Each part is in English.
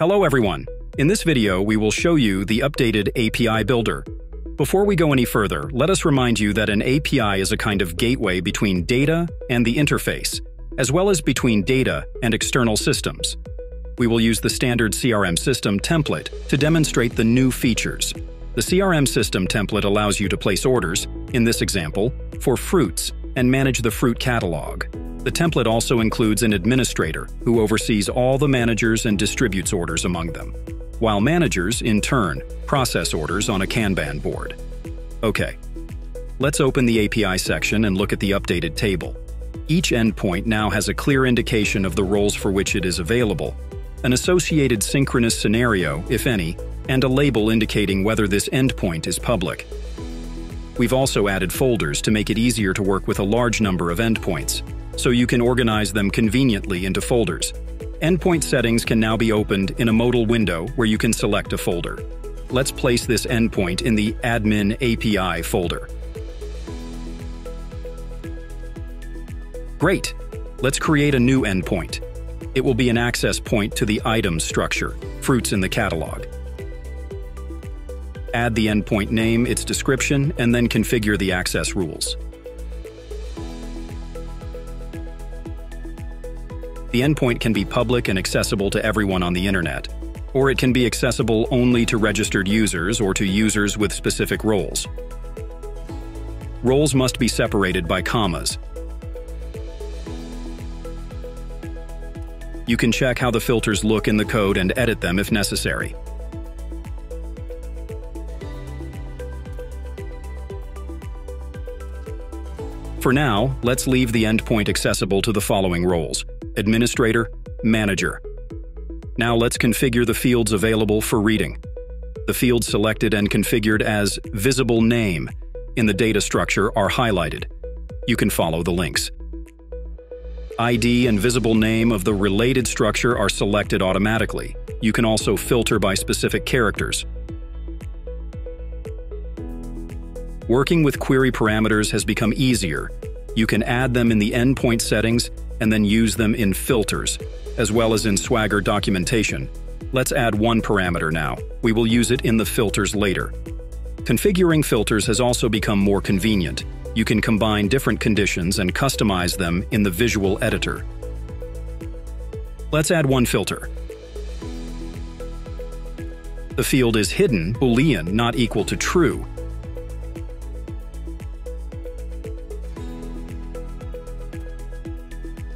Hello everyone. In this video, we will show you the updated API Builder. Before we go any further, let us remind you that an API is a kind of gateway between data and the interface, as well as between data and external systems. We will use the standard CRM system template to demonstrate the new features. The CRM system template allows you to place orders, in this example, for fruits and manage the fruit catalog. The template also includes an administrator who oversees all the managers and distributes orders among them, while managers, in turn, process orders on a Kanban board. Okay, let's open the API section and look at the updated table. Each endpoint now has a clear indication of the roles for which it is available, an associated synchronous scenario, if any, and a label indicating whether this endpoint is public. We've also added folders to make it easier to work with a large number of endpoints, so you can organize them conveniently into folders. Endpoint settings can now be opened in a modal window where you can select a folder. Let's place this endpoint in the Admin API folder. Great! Let's create a new endpoint. It will be an access point to the items structure, fruits in the catalog. Add the endpoint name, its description, and then configure the access rules. The endpoint can be public and accessible to everyone on the internet, or it can be accessible only to registered users or to users with specific roles. Roles must be separated by commas. You can check how the filters look in the code and edit them if necessary. For now, let's leave the endpoint accessible to the following roles: Administrator, Manager. Now let's configure the fields available for reading. The fields selected and configured as Visible Name in the data structure are highlighted. You can follow the links. ID and visible name of the related structure are selected automatically. You can also filter by specific characters. Working with query parameters has become easier. You can add them in the endpoint settings and then use them in filters, as well as in Swagger documentation. Let's add one parameter now. We will use it in the filters later. Configuring filters has also become more convenient. You can combine different conditions and customize them in the visual editor. Let's add one filter. The field is hidden, Boolean, not equal to true.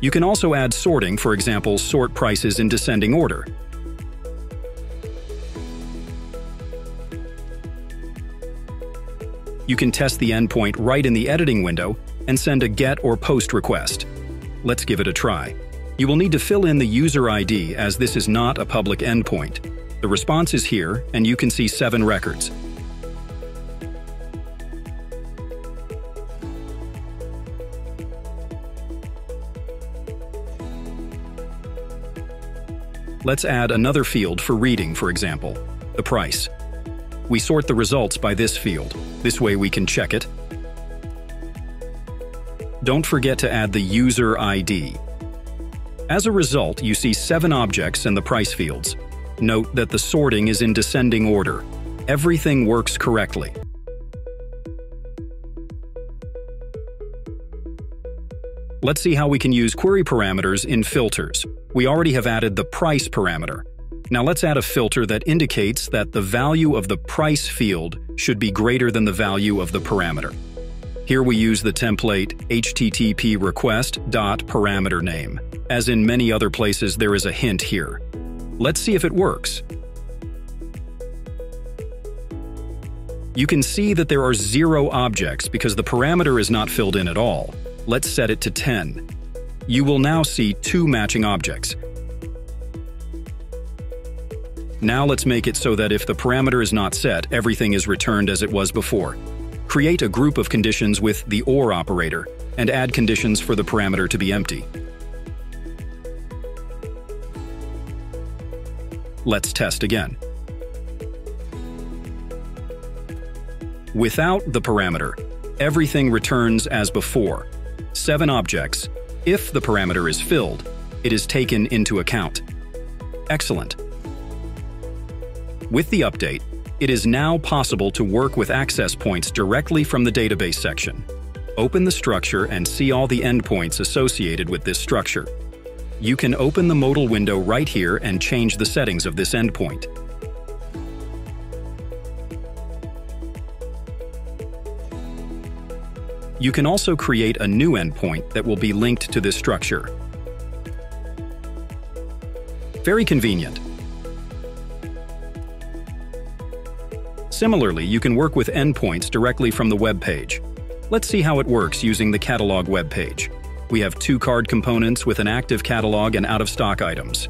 You can also add sorting, for example, sort prices in descending order. You can test the endpoint right in the editing window and send a GET or POST request. Let's give it a try. You will need to fill in the user ID as this is not a public endpoint. The response is here, and you can see 7 records. Let's add another field for reading, for example, the price. We sort the results by this field. This way we can check it. Don't forget to add the user ID. As a result, you see 7 objects in the price fields. Note that the sorting is in descending order. Everything works correctly. Let's see how we can use query parameters in filters. We already have added the price parameter. Now let's add a filter that indicates that the value of the price field should be greater than the value of the parameter. Here we use the template http request.parameter name. As in many other places, there is a hint here. Let's see if it works. You can see that there are 0 objects because the parameter is not filled in at all. Let's set it to 10. You will now see 2 matching objects. Now let's make it so that if the parameter is not set, everything is returned as it was before. Create a group of conditions with the OR operator and add conditions for the parameter to be empty. Let's test again. Without the parameter, everything returns as before. 7 objects. If the parameter is filled, it is taken into account. Excellent. With the update, it is now possible to work with access points directly from the database section. Open the structure and see all the endpoints associated with this structure. You can open the modal window right here and change the settings of this endpoint. You can also create a new endpoint that will be linked to this structure. Very convenient. Similarly, you can work with endpoints directly from the web page. Let's see how it works using the catalog web page. We have two card components with an active catalog and out-of-stock items.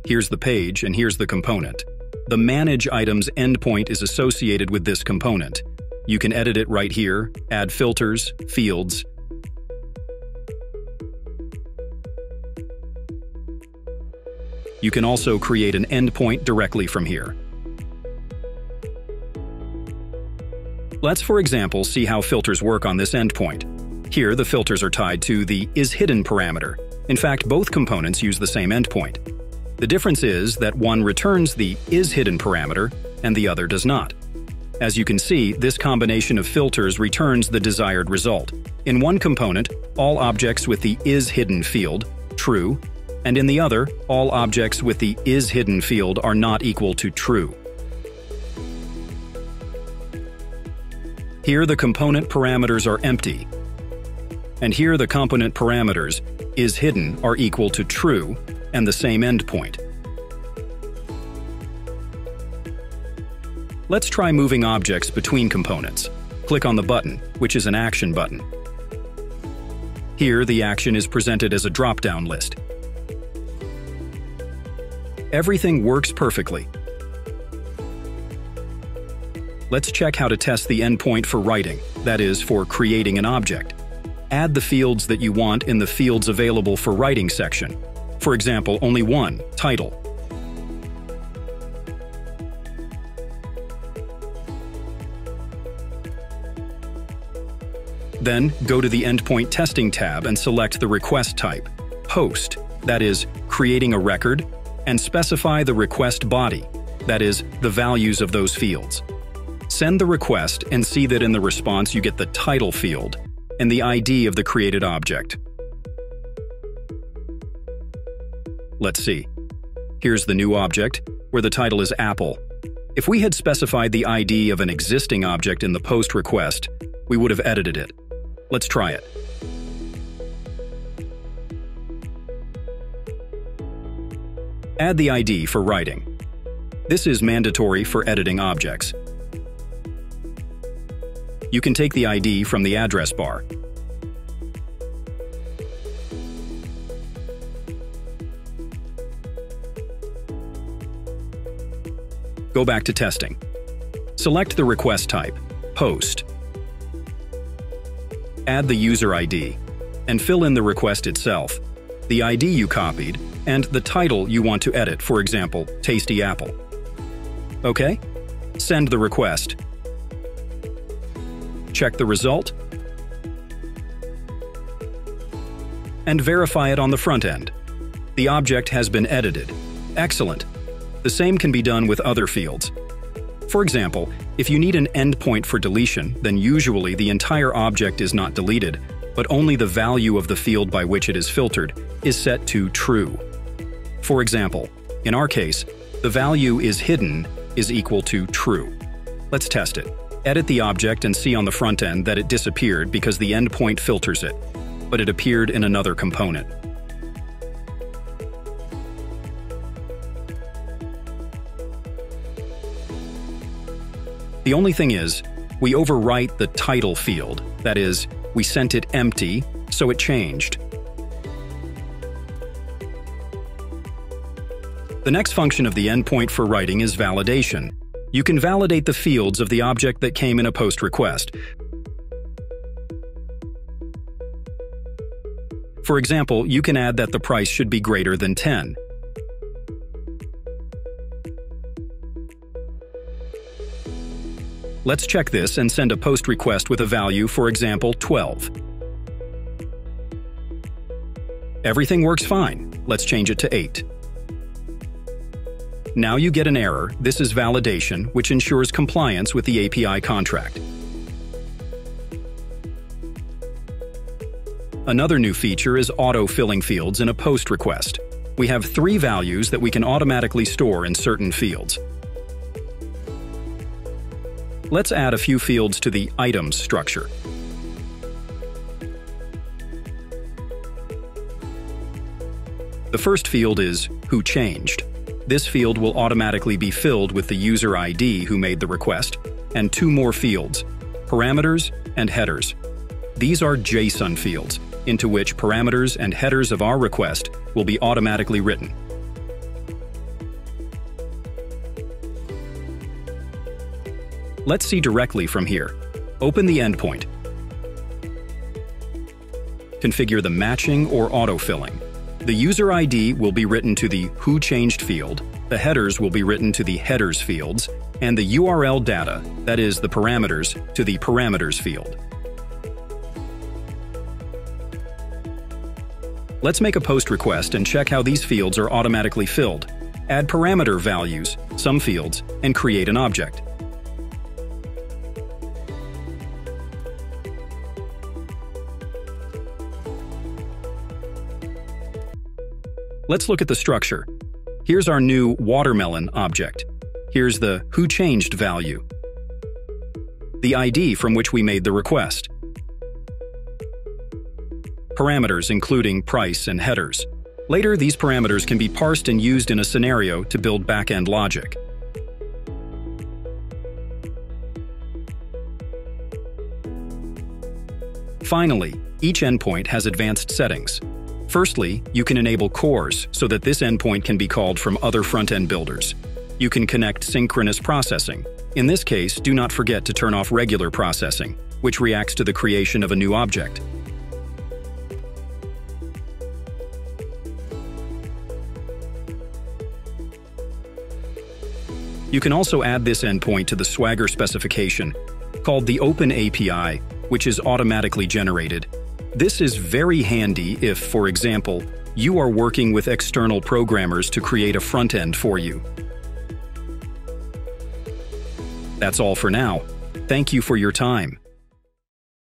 Here's the page and here's the component. The Manage Items endpoint is associated with this component. You can edit it right here, add filters, fields. You can also create an endpoint directly from here. Let's, for example, see how filters work on this endpoint. Here, the filters are tied to the isHidden parameter. In fact, both components use the same endpoint. The difference is that one returns the isHidden parameter and the other does not. As you can see, this combination of filters returns the desired result. In one component, all objects with the isHidden field, true, and in the other, all objects with the isHidden field are not equal to true. Here the component parameters are empty, and here the component parameters isHidden are equal to true and the same endpoint. Let's try moving objects between components. Click on the button, which is an action button. Here the action is presented as a drop-down list. Everything works perfectly. Let's check how to test the endpoint for writing, that is, for creating an object. Add the fields that you want in the Fields Available for Writing section. For example, only one, title. Then, go to the Endpoint Testing tab and select the request type, Post, that is, creating a record, and specify the request body, that is, the values of those fields. Send the request and see that in the response you get the title field and the ID of the created object. Let's see. Here's the new object, where the title is Apple. If we had specified the ID of an existing object in the post request, we would have edited it. Let's try it. Add the ID for writing. This is mandatory for editing objects. You can take the ID from the address bar. Go back to testing. Select the request type, Post. Add the user ID, and fill in the request itself, the ID you copied, and the title you want to edit, for example, Tasty Apple. OK? Send the request. Check the result, and verify it on the front end. The object has been edited. Excellent. The same can be done with other fields. For example, if you need an endpoint for deletion, then usually the entire object is not deleted, but only the value of the field by which it is filtered is set to true. For example, in our case, the value isHidden is equal to true. Let's test it. Edit the object and see on the front end that it disappeared because the endpoint filters it, but it appeared in another component. The only thing is, we overwrite the title field, that is, we sent it empty, so it changed. The next function of the endpoint for writing is validation. You can validate the fields of the object that came in a post request. For example, you can add that the price should be greater than 10. Let's check this and send a post request with a value, for example, 12. Everything works fine. Let's change it to 8. Now you get an error. This is validation, which ensures compliance with the API contract. Another new feature is auto-filling fields in a POST request. We have 3 values that we can automatically store in certain fields. Let's add a few fields to the items structure. The first field is Who Changed. This field will automatically be filled with the user ID who made the request, and 2 more fields, Parameters and Headers. These are JSON fields, into which parameters and headers of our request will be automatically written. Let's see directly from here. Open the endpoint. Configure the matching or autofilling. The user ID will be written to the Who Changed field, the headers will be written to the headers fields, and the URL data, that is the parameters, to the parameters field. Let's make a POST request and check how these fields are automatically filled. Add parameter values, some fields, and create an object. Let's look at the structure. Here's our new watermelon object. Here's the Who Changed value, the ID from which we made the request, parameters including price and headers. Later, these parameters can be parsed and used in a scenario to build back-end logic. Finally, each endpoint has advanced settings. Firstly, you can enable cores so that this endpoint can be called from other front-end builders. You can connect synchronous processing. In this case, do not forget to turn off regular processing, which reacts to the creation of a new object. You can also add this endpoint to the Swagger specification, called the Open API, which is automatically generated. This is very handy if, for example, you are working with external programmers to create a front end for you. That's all for now. Thank you for your time.